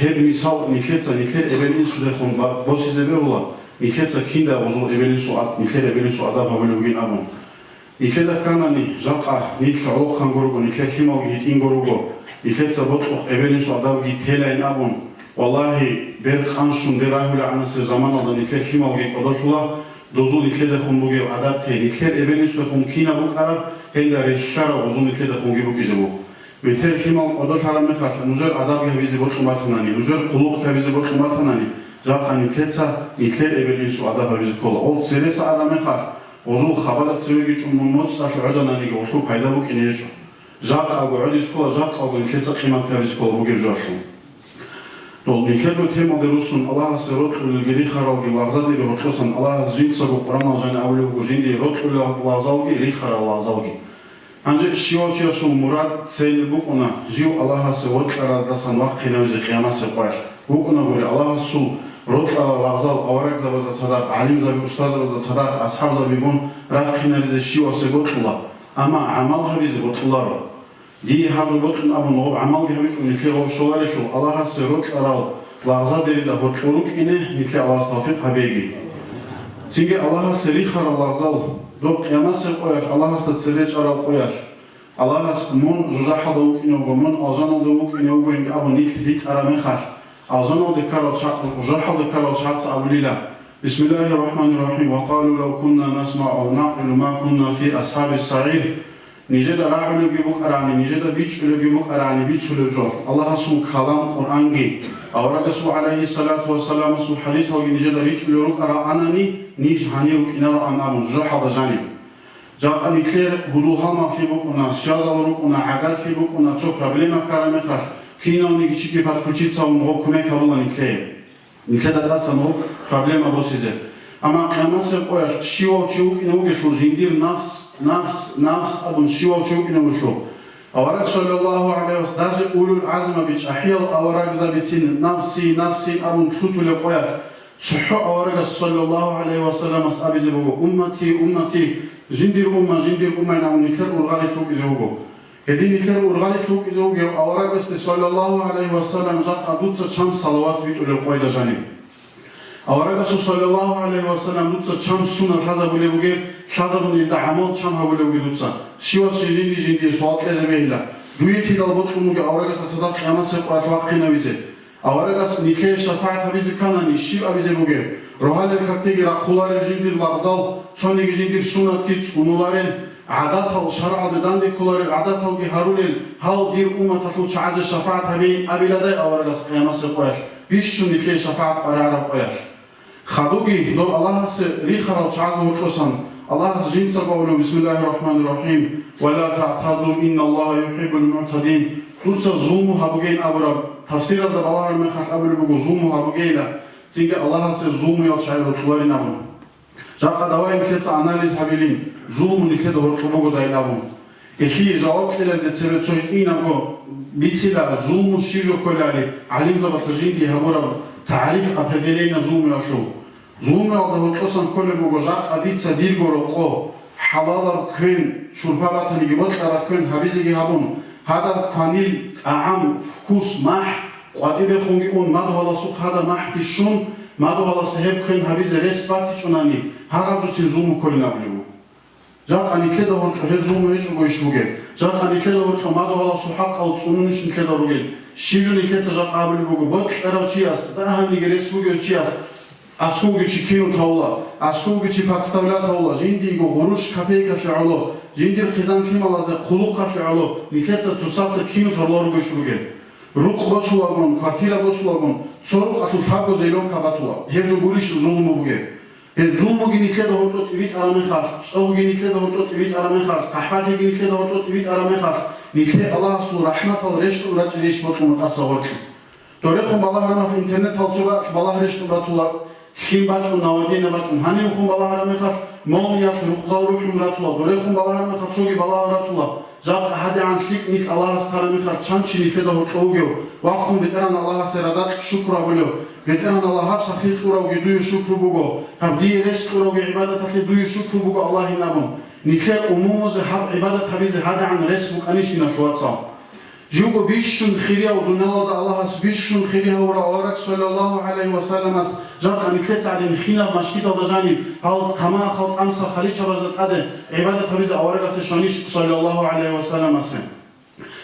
her misal nikletsa nikler evelin su defon bosize beola nikletsa kinda ozo evelin su at nikler evelin su adab habele bugin abon nikleda kanani jaqa nikla olo khangorgo nikle kimog hit ingorgo nikletsa botqo evelin su adab gi telain abon wallahi ber khanshun derahul anas zaman alda nikle kimog gi qodotula dozu nikleda khumbuge adab te nikler evelin su khum kina bu qarab henda reshara ozo nikleda khumgi bu kizebu بتر فيما قدرت على مخاص نجار أداب كهبيز بوت خماتناني نجار قلوق كهبيز بوت خماتناني جاء نتلتسا نتلت إبليس وأداب كهبيز كلا أول سيرس على مخاص وزول خبرت سويجي شو منموت ساش عدناني قوتو قيدا بوك إنيشة جاء أبو عديس كلا جاء أبو نتلتسا خمات كهبيز كلا بوك الجاشون لو نتلت بتهم درسون الله سيروت الجري خرال جلازة دي بهتوسن الله زين سبب قرآن جن أولي وجين دي روت لازالجي ري خرال لازالجي Анже шиошиошу мурад цел букуна жив Аллаха се ротла раздасан вақти навзи қияма се қояш букуна гори Аллаха су ротла лағзал аварак заба за садақ алим заби устаз заба за садақ асхаб заби бун рад қинаризе шио се готула ама амал хавизе готуларо ди хавжу готун абун об амал гавичу никли гоб шоларишу Аллаха се ротла рал лағза дерида готурук ине никли Аллах стафиқ хабеги Синге Аллаха се рихара лағзал до қияма се қояш Аллаха ста цереч арал қояш Аллаха мон жужаха да укинего мон алжано да укинего инг абу нит араме хаш алжано да карал шат жужаха да карал шат абулила Бисмиллахир рахманир рахим ва қалу лау кунна насмау ва нақилу ма кунна фи асхаби саир Nije da ra'ulu gibuk arani, nije da biçulu gibuk arani, biçulu jo. Allah su kalam Kur'angi. Avraga su aleyhi salatu ve selamu su hadis algi nije da biçulu ruk ara anani, niş hani ruk inaru anamun, joha da jani. Jaqa nikler huduha ma fi bukuna, siyazal rukuna, agal fi bukuna, co problema karame kaš. Kina oni giçiki patkučica u mog kume kabula nikler. Nikler da da sam ruk problema bosize. Ama kıyamet se koyar, şiva çubuk ine uğraşıyor, jindir nafs abun şiva çubuk ine uğraşıyor. Avarak sallallahu aleyhi ve sellem, daje ulul azma biç, ahiyal avarak zabitin, nafsi abun tutule koyar. Suhu avarak sallallahu aleyhi ve sellem abize bugu, ummati, jindir umma ina unikler urgali çubuk ize bugu. Hedi nikler urgali çubuk ize bugu, avarak sallallahu aleyhi ve sellem, jat adutsa çam salavat bit ule koyda janim. Avraga sallallahu aleyhi ve sellem lutsa çam suna haza bile buge haza bunu ilde amal çam ha bile buge lutsa şivas jindi suat leze behla duye ki dal bot bunu ge avraga sadat kıyamet se qat waqina bize avraga nikhe şefaat bize kanani şiv abize buge rohal kattegi raqular jindi lagzal çoni jindi sunat ki sunularen adat hal şar'adan de kular adat hal ge harulel hal dir ummat hal çaz şefaat abi abilada avraga kıyamet se qoyaş biş nikhe şefaat qarara qoyaş Xadugi do Allah se rixaral çazı hutlosan Allah jinsa qawlu bismillahirrahmanirrahim ve la ta'tadu innallaha yuhibbul mu'tadin tutsa zulmu habugein abrab tafsir azab Allah me khas abul bugu zulmu habugeila singe Allah se zulmu yol çayro tuvarin abun jaqa davay kitsa analiz habilin zulmu nikle do hutlubu dailabun eşi jawab kelerde tseve tsoyt inago bitsila zulmu shijo kolali alim zabatsajin di habura ta'rif apredeleina zulmu yashu Zulme Allah'ın kosan kole bugacak aditsa dirgoro ko halalar kön çurpabatını gibotlara kön habizi gihabun hada kanil aam kus mah qadibe khungi on madhala suq hada mahti shun madhala sahib kön habizi resbati chunani haga jutsi zulmu kolina blibu jak anike da hor he zulmu hiç boş buge jak anike da hor madhala suhaq al sunun için ke da ruge shijun ike jak abli bugu bot erochias da hani geres buge chias Askugici kinu tavla, askugici patstavla tavla, jindigo huruş kapeyka fi'alo, jindir khizan filmalaze khuluqa fi'alo, niketsa tutsatsa kinu torloru göşürge. Ruq basulagon, partila basulagon, soruk asu şargo zeylon kabatula. Hevju guliş zulmu buge. Zulmu ginikle de hortot ibit arame khar, soğu ginikle de hortot ibit arame khar, kahpati ginikle de hortot ibit arame khar. Nikle Allah su rahmat al reştu uraciş botumu tasavvur. Torekum Allah rahmat internet halsuga balah reştu batula. Kim başım navadine başım hani kum balahara mekat mol yat ruqzal ruhum ratula dole kum balahara mekat sogi balahara ratula jaq hadi an fiknik Allah asqara mekat çançi nikle da hotogyo waqtum veteran Allah seradat şükra bulu veteran Allah hab sahih quraw duyu şükru bugo hab di res quraw ibadat akhi duyu şükru bugo Allah inabum nikle umumuz hab ibadat habiz hadi an res muqanishina şuatsa Jugo bishun khiria udunala Allahas bishun khiria ura orak sallallahu alaihi wasallam jaq amiket adin khina mashkita dajani halt kama halt amsa khalicha bazat ade ibadat habiz awaragas shanish sallallahu alaihi wasallam asen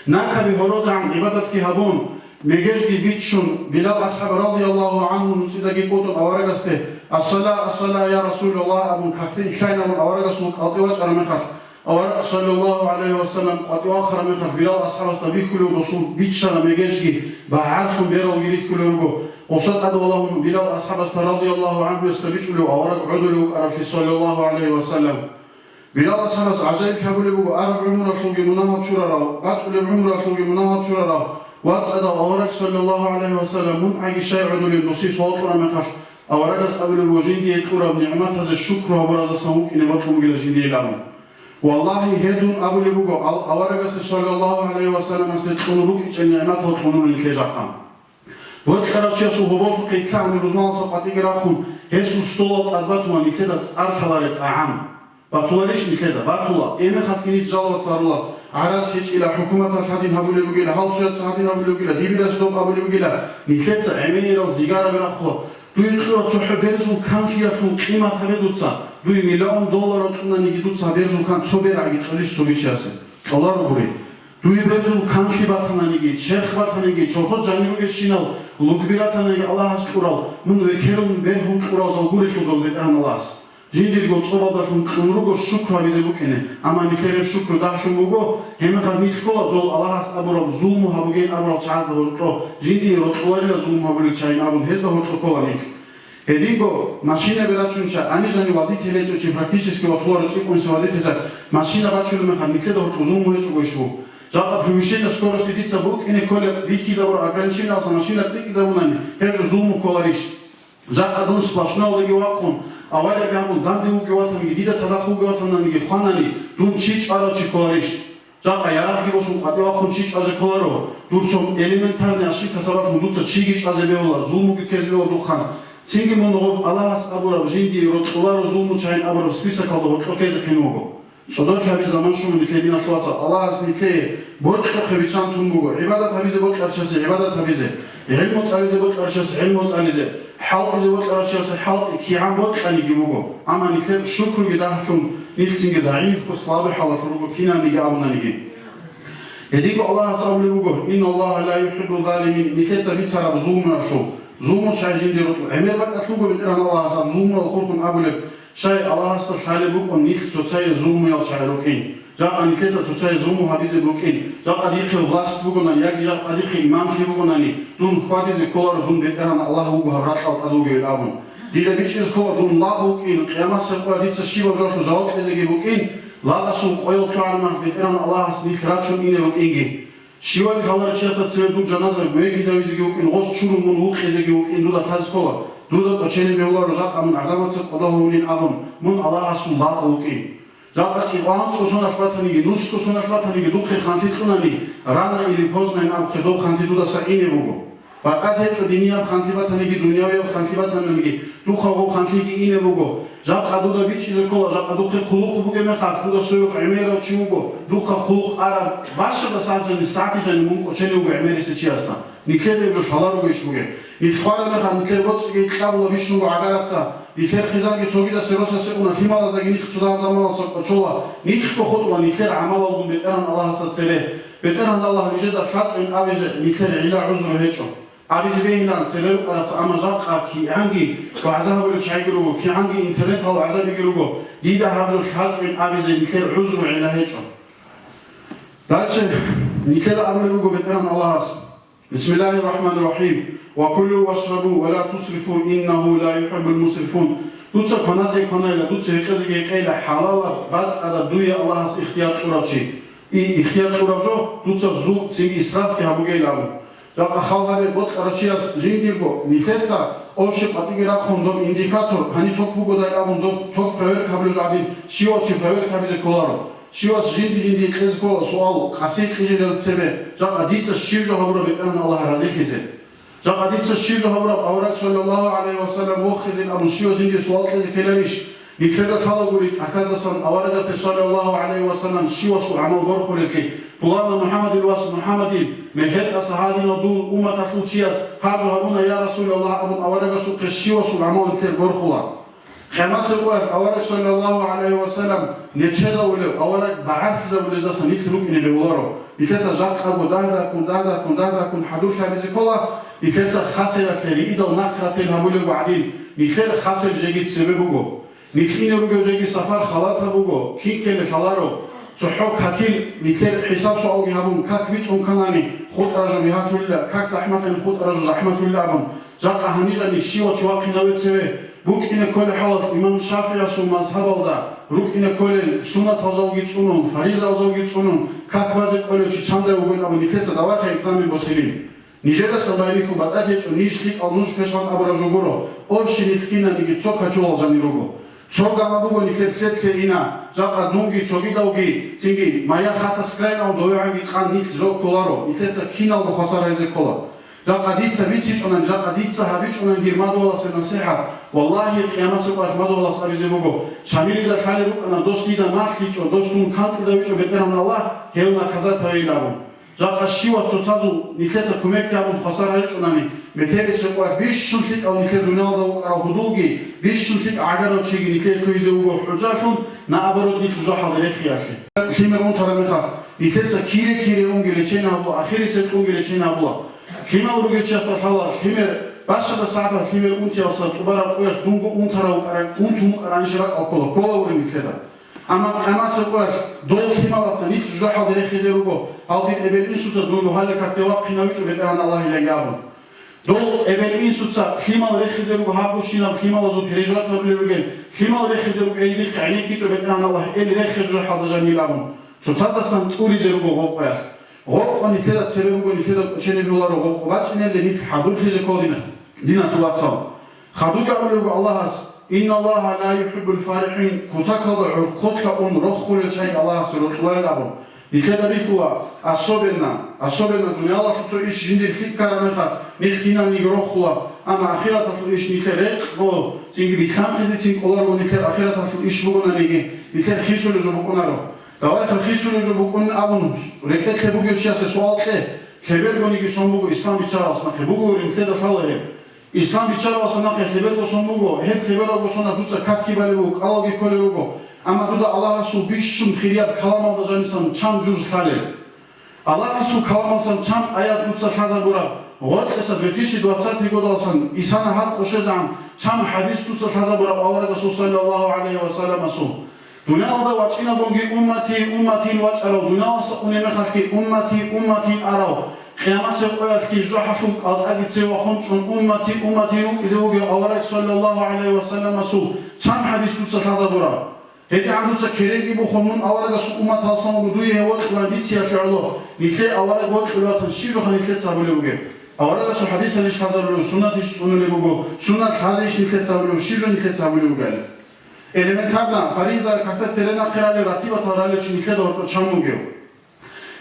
nakabi horojan ibadat ki habun megejgi bishun bilal ashab radiyallahu anhu nusidagi kotun awaragaste as-sala ya rasulullah abun kakti ikhaina awaragas lut atiwaj aramekhas أورا صلى الله عليه وسلم قد آخر من خبيرات أصحاب النبي كل رسول بيتشر مجاشي بعرفهم بيرو جريت كل رجو وصدق الله بلال أصحاب رضي الله عنه يستبيشوا أورا عدلوا أرفي صلى الله عليه وسلم بلال أصحاب عجائب كابلوا أرب عمر رسول مناهض شررا باشوا لعمر رسول مناهض شررا واتسد أورا صلى الله عليه وسلم من أي شيء عدل النصيص وطر من خش أورا قبل الوجين يذكر بنعمات هذا الشكر وبرز سموك إن بطلهم إلى جديد لهم والله هدون أبو لبوغو أورغس صلى الله عليه وسلم ستكون روكي جنعمات وتكونون الكجاقان وكراتشي صحبوك كيكان رزمان صفاتي راخون هسو ستولات أرباتوا نكدا تسعر خلالت أعام بطولاريش نكدا بطولا إيمي خاتكيني تجالوات صارولات عراس هيج إلى حكومة الحدين أبو لبوغيلا هالشيات سحدين أبو لبوغيلا ديبيلا ستوك أبو لبوغيلا نكدا عميني رال زيغارة براخولا دوی قرار صحب برزو کم فیاتون قیمت همه دوتسا دوی $1,000,000 تونانی دوتسا برزو کم چو برگی خلیش چو بیچیاسه الله رو بری دوی برزو کم خیباتانانی چرخ باتانانی چوخو جانیروگه شینال لوکبیراتانانی الله هست قرال من وکرون برهون قرال زلگوری خودال بیتران الله هست جیندیر گو صباداتون کنروگو شکر ویزه بکنه اما نیکرم شکر داشتون بگو همه خد نیتکولا دول الله هست ابراب ظلم و هبوگین ابراب چاز دهورتو جیندیر رتقواری ظلم و هبوگی چاین ابون هز دهورتو کولا نیک هدیگو ماشین براتشونچا انیجانی وادی تلیجو چی практически отлорец и консервативиза машина бачулу механ нике дehort узун муечу гойшу жака превышение скорости дица бук ине коле вихи забор ограничения за машина цики забунани хежу зулму колариш жака дун сплошно леги вакун аваля гамун данди угеватан гидида садаху угеватан ги ханани дун чич арачи колариш жака ярахи бошун қади вакун чич азе коларо дурсом элементарный ошибка сабаб дуца чигич азе беола зулму ги кезбеола духан Цинги моногоб Аллахас абураб жинди ротулару зулму чайн абураб список алды окейзе кенуго. Шодор хаби заман шуmu никедина шуаца Аллахас никее бот хевичан тунбуго. Ибадат хабизе бот арчасе ибадат хабизе. Илмус ализе бот арчасе илмус ализе. Халqize bot arчасе халqi киан бот ани гибуго. Ама нике шукру гидахшум нихцинге заиф ку слабы халат руго кинани габнани. Едиго Аллахас абулуго. Инна Аллаха ла юхиббу залимин. Нике цабицара зулму ашу. زومو شايجين ديروتو امير بقى تلوغو بتران الله حساب زومو الخوفن ابولك شاي الله حساب حالي بوكو نيخ سوتساي زومو يال شايروكين جاء انكيتا سوتساي زومو حبيزي بوكين جاء قديخ الغلاس بوكوناني ياك جاء قديخ امام في بوكوناني دون خواديزي كولار دون بتران الله بوكو هبرات القدوغو يلابون ديلا بيشيز كولار دون لا بوكين قيامات سيقوا ديتسا شيبا جوشو جاوت لزيجي بوكين لا أسوم قيل كارما بتران الله حساب نيخراتشون إني بوكينجي شیوال خالر چیتا سردو جنازه گویی زاویزی گویی نغوش چورو من هوخ ازی گویی دودا تاز کولا دودا تچینی بیولار رجاق امن عدامات سر قدا هونین آبون من الله رسول الله گویی جاق ایقان سوسون اشباتنی نوس سوسون اشباتنی دوخی خانتی کنانی رانا ایلی پوزنین آب خدو خانتی دودا سعینی بگو فقط هیچ دنیا خانتی باتنی دنیایی خانتی باتنی دوخا و خانتی اینه بگو جاق دودا بیچیز کولا جاق دوخی خلوق بگه میخواد دودا سوق عمیرا چی بگو دوخا خلوق عرب باشه دساتن ساعتن مونکو چنی بگو عمیری سچی هستا نیکده جو شالارو بیش بگه ایتخوار میخواد نیکده بود که کابلا بیش نگو عبارتسا نیکده خیزان که چوگی دست روسا سکونا فیمال از دگی نیکد سودان زمان سکو چولا نیکد خود و نیکده عمل آلگون بتران الله هستاد سله بتران الله میشه در خط این آبیزه نیکده علا عزر هیچو آبیزه بینان سلر قرص اما جاق کی عنگی و عذاب رو چای گروگو کی عنگی اینترنت ها و عذابی گروگو دیده هرجور خط این آبیزه نیکده عزر علا هیچو دالچه نیکده آبیزه بتران الله هست بسم الله الرحمن الرحيم وكلوا واشربوا ولا تسرفوا إنه لا يحب المسرفون دوتسا كنازي كنايلا دوتسا يقزي قيلا حلالا باتس على دوية الله اس اختيار قرابشي اختيار قرابشو دوتسا زو تسيني إسراف كي هبو قيلابو جاق خالهاري بوت قرابشي اس جينديرگو نيفتسا اوشي قاتيگي راخون دوم انديكاتور هاني توك بوگو دايلابون دوم توك پرور كابلوش عبين شيوچي پرور كابيزي كولارو شیواس جندی خیز کولا سوال قصید خیجل تسبه جا قدیس شیر جو هبرو بتران الله رضی خیزه جا قدیس شیر جو هبرو اورک صلی الله علیه و سلم و خیزین ابو شیو جندی سوال خیز کلامیش Nikleda talagurit akadasan avaragas sallallahu aleyhi ve sellem şivasu amal borkhuleki Pulana Muhammedil vas Muhammedil mehet asahadin odul ummat atluçiyas hadu habuna ya Resulallah abun avaragasu qşivasu amal tel borkhula Kıyaması var avarak sallallahu aleyhi ve sellem neçeza ule avarak ba'arfiza ule da sanit rukni le ularo Niketsa jatka kundada kun hadul khabizi kola Niketsa khaseratleri idal natratel habule guadin Nikher khaser jegit sebebugo Nikhin rugo jegi safar khalat habugo kinkele khalaro Tsuhok hakil nikher hisab sualgi habun kak bit kanani khut rajo bihatullah kak zahmatin khut rajo zahmatullah abun Jaka hanida ni shiwa chuwaqi nawetseve Bukine kole halat İmam Şafii su mazhabalda Rukine kole sunat hazalgit sunun fariz hazalgit sunun kak vazet kole çi çamda ugun abu niketsa davaka egzamin bosilin Nijeda sabayliku batakeç nishlik alnush peshvan abrajuguro Orshi nitkina nigi tsoka çuvalcani rugo Tsoga abugo niketletke ina Jaka dungi tsogidaugi Tingi maya khatas krayna doyoangi kan nit jok kolaro Niketsa kinal bu khasarayze kola Jaka ditsa vichiç onan jaka ditsa haviç onan girmadu olası nasihat Wallahi qiyamasi var madu olas abize bugo Çamiri da khali bukana dosti da mahkiç o dostun kanti zaviç o veteran Allah Hevna kazat hayilabun Jaka shiwa sotazu niketsa kumek yabun khasarayç onani Meteri sekvar biş şultik al niket dunalda ukara hudulgi biş şultik agaro çegi niket kuyze bugo Hujatun na abarod nit ujaha derekhiyashi Kimer on taramekhat Niketsa kire ungele çena bu Akhiri set ungele çena bu Kime uruge çesra hala kimer Başada saata kimer unti alsa ubara koyar dungu untara ukara untum aranjira alkola kola urin nikleda Ama sekvar dol kima vatsa nit ujaha derekhize rugo Aldin ebelin suta dungu halle kakdeva kinaviçu veteran Allah ile gabun Dol ebelin sutsa kima rekhize rugo habu şinam kima vazu perejat nabli kima rekhize rugo eldi kani kiçu veteran Allah el rekhize hadajan ilabun Tutadasan turize rugo koyar Hop oni teda sebebu ni teda çene biolaro hop vaç nerede nit hadul fize kodina dina tuvatsal haduga ulu Allah'as inna Allah la yuhibbul farihin kutakada kotka on rokhul çay Allah sırotlar labun nikeda bikwa asobena dünya Allah tutso iş jindir fik karamehat nilkina ni rokhula ama ahirat atul iş nikerek o çünkü bir kantizi için olar bu niker ahirat atul iş buguna nigi niker hisulu jobukunaro Davay khisuloju bukun abun reket kebu göçyase sualte keber goni ki sonbugo İslam biçarasına kebugo rimte de falaye İslam biçarasına keber go sonbugo hep keber go sona dutsa kakki balebu alagi kolerugo ama duda Allah Resul bişşum khiriyat kalamada janisan çam cuz khale Allah Resul kalamasan çam ayat dutsa khaza bura Got esa 2020 godalsan İsana hak oşezan çam hadis dutsa khaza bura avara Resul sallallahu aleyhi ve sellem su Dünyada vaçina bongi ummatin vaç arav. Dünyada uneme khatki ummatin arav. Kıyamet sekoyat ki juhatum adagit sevahunçun ummatin izevugi avarak sallallahu aleyhi ve sellem su. Çam hadis tutsa taza bura. Hedi andutsa keregi bu khonun avaraga su ummat halsan bu duye hevat ulan ditsiya fi'lo. Nikle avarak bot ulatan şiru haniket sabule buge. Avaraga su hadis aliş hazarlu sunnat iş sunule bugo. Sunnat hadiş niket sabule şiru niket sabule buge. Elementarna farida kakta serena qirale ratiba tarale chnikeda orto chamugyo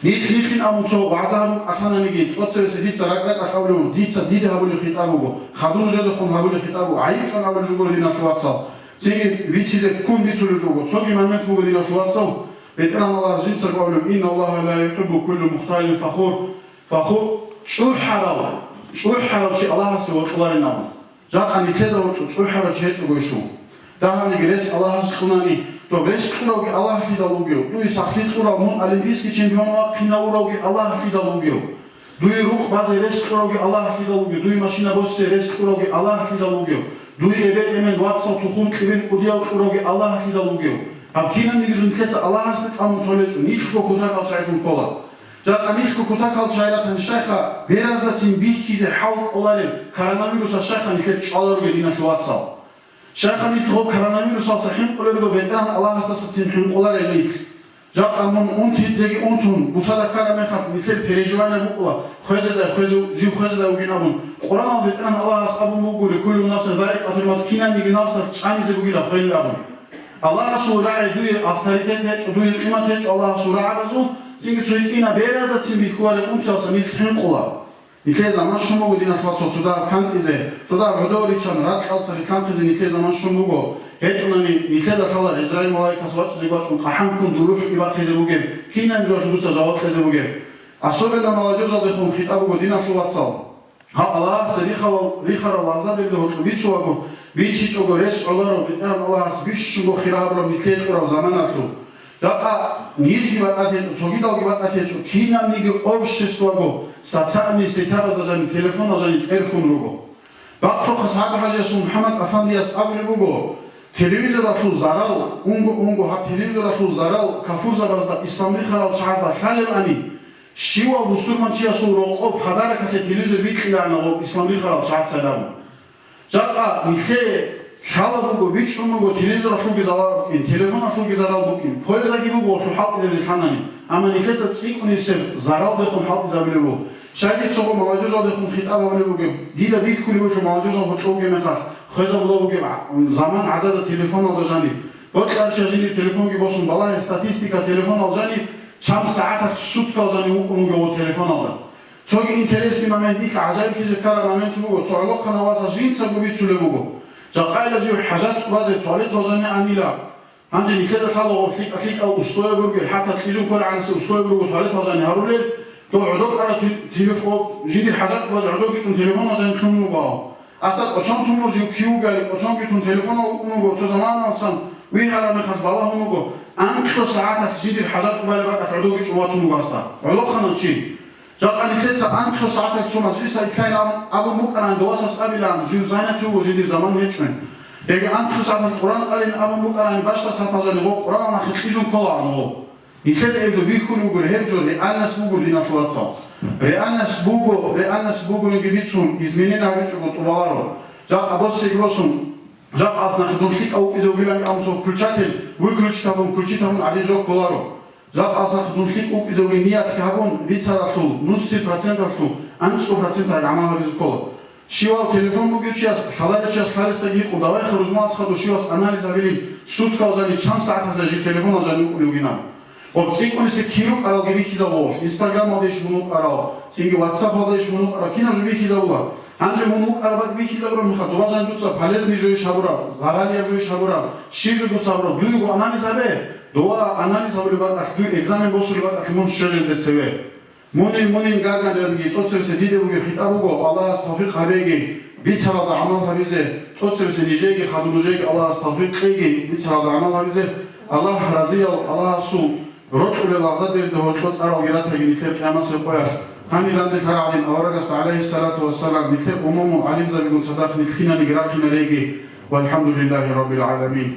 Nithin amuncho bazaharu athananigi totsevese ditsa rakrak ashavlu ditsa dide habulu khitabugo khadun jado khon habulu khitabu ayib shon habulu jugo dina shwatsa Tsegi vitsize kun ditsulu jugo tsogi moment jugo dina shwatsa Veteran Allah jinsa qawlu inna Allah la yuhibbu kullu mukhtalin fakhur Shuhara chi Allah se wotularin namu Jaka nikeda orto shuhara chi hechugo shu Dahani gres Allah'a şıkkınani to beş kurağı Allah fidalugyo duy saklit kurağı mun olimpiyski çempiyonluğa pinavurağı Allah fidalugyo duy ruh bazı res kurağı Allah fidalugyo duy maşina boşse res kurağı Allah fidalugyo duy evet emen vatsa tuhum kibir kudiyav kurağı Allah fidalugyo Abkinan nigizun ketsa Allah hasnet amun tolecu nitko kutak alçaytun kola Jaka nitko kutak alçaylatan şayha biraz da tsin bihkize halk olarım koronavirusa şayha niket çalarıge dina şu vatsal Şaykhani to koronavirüs alsa hem kolerigo veteran Allah hastası için hem kolar elik. Jak amon zegi bu sadaka ramehat nitel perejvane bukula. Khojeda uginabun. Qur'an veteran Allah ashabun bukuli kullu nafsin za'iqatul maut kinan nigi nafsa çanize bugila khayrabun. Allah sura duyu avtoritet hiç duyu kıymet hiç Allah sura abazu. Çünkü suikina biraz da için bir kuvarı alsa nit hem kola. ნიქე ზამან შუმოგო დინახლაცო ცუდა კანტიზე ცუდა როდორიჩან რა ხალსარი კანტიზე ნიქე ზამან შუმოგო ეჭუნანი ნიქე და ხალა იზრაელ მალაიკას ვაჭი ბაჭუ ყაჰანკუნ დურუჰ იბახეზე ბუგე კინან ჯოხლუსა ზავატეზე ბუგე ასობე და მალაჯოზა დეხონ ხიტაბუგო დინახლაცალ ها الله سريخه ريخه وارزاد ده بيچو اگو بيچي چوگو رس اولارو بيتران الله اس بيشو خرابرو ميتيت رو زماناتو داقا نيجي باتاتي سوگيدالگي باتاتي چو كينام نيگي общество اگو социальный сетар азажани телефон азажани телефон руго бакту хасаба хажесун محمد افاندياس абли буго телевизор атлу зарал унго ха телевизор атлу зарал кафуза базда ислами харал чазда халел ани შივა მუსულმანჩია სულ როყო ფადარაკათე თილიზე ვიქილანა ო ისლამი ხარალ ჩაცადამ ჯაყა მიხე ხალაბუგო ვიჩუმუგო თილიზე რახუგი ზალარკინ ტელეფონა ხუგი ზალარკინ ფოეზაგიბუგო ხუ ჰალყიზე ხანანი ამა ნიხეცა ციკუნისე ზარალდე ხუ ჰალყიზაბილებო შაიდი ცოგო მალაჯოჟადე ხუ ხიტაბაბლებუგე დიდა ვიქულიბო მალაჯოჟო ხოტოგე მეხას ხეზაბლობუგე ზამან ადადა ტელეფონა დაჟანი ოთხარჩაჟინი ტელეფონგი ბოსუნ ბალა სტატისტიკა ტელეფონა დაჟანი چند ساعت سوت کازانی اون گو تلفن آورد. چون اینترسی مامدی که عجایب چیزی کار مامدی بگو. چالو خانواده جنس بودی چوله بگو. جا قایل جیو حاجت باز توالت وزنی آنیلا. همچه نیکه خالو فیک او استوای بگو. حتی تیجو کار عنس استوای بگو توالت وزنی هرولی. تو عدو کار تلفن جدی حاجت باز عدو بیتون تلفن وزنی کنم با. اصلا اچان تو موجی کیو گلی اچان بیتون تلفن اون گو. چه زمان اصلا وی حالا میخواد بالا همون گو. أنت ساعات تجدي الحاجات قبل بقى تعودوا بشواتهم مقاصة ولو خلنا شيء جاء أنا كنت أنت ساعات تسمع مجلس كان أبو مقرن دواسة أبيلان جو زينته وجدي زمان هيجمن يجي أنت ساعات القرآن سألين أبو مقرن باشا ساتجاني هو قرآن ما خديجون كلام هو يكاد يجو بيخلو يقول هرجو رئال ناس بقول لنا فلاتسا رئال ناس بقول يجيبيتشون إزميننا هرجو بطوارو جاء أبو سيجوسون جاب أصلا خدون فيك أو إذا بيلان أمسو كلشاتل ويكلشتابون كلشتابون على جو كولارو جاب أصلا خدون فيك أو إذا بينيات كابون بيتسارتلو نص %، أنصو %، عمله بيزكولا شيوال تلفون مجيء خلاريشيا خالصتاجي قدوای خروجماس خدو شيواس أناليز أبيلين سود كوزاني چند ساعت هزاجي تلفون هزاني كلوجينا وبسيكوني سكيرو على جبي كيزاوش إنستغرام هذاش منو قراو سينجي واتساب هذاش منو قراو كينا جبي كيزاولا анже мунук арбак бихизабро михад дуважан дуца полезни жои шабура заралия жои шабура шижу дуцабро дуйгу анализабе дуа анализабро бак ду экзамен босур бак мун шерел децеве мунин гарган дерги тоцевсе дидебуге хитабуго аллах тавфиқ хабеги бицарада амал хабизе тоцевсе нижеги хадулужеги аллах тавфиқ қеги бицарада амал хабизе аллах разиял аллах су ротуле лазат дер дохотоц арал гират хагини тер қиямас қояш هني لندن كرامين أورجس عليه الصلاة والسلام مثل أمم عليم زبيب صداق نفخنا نجراكنا ريجي والحمد لله رب العالمين.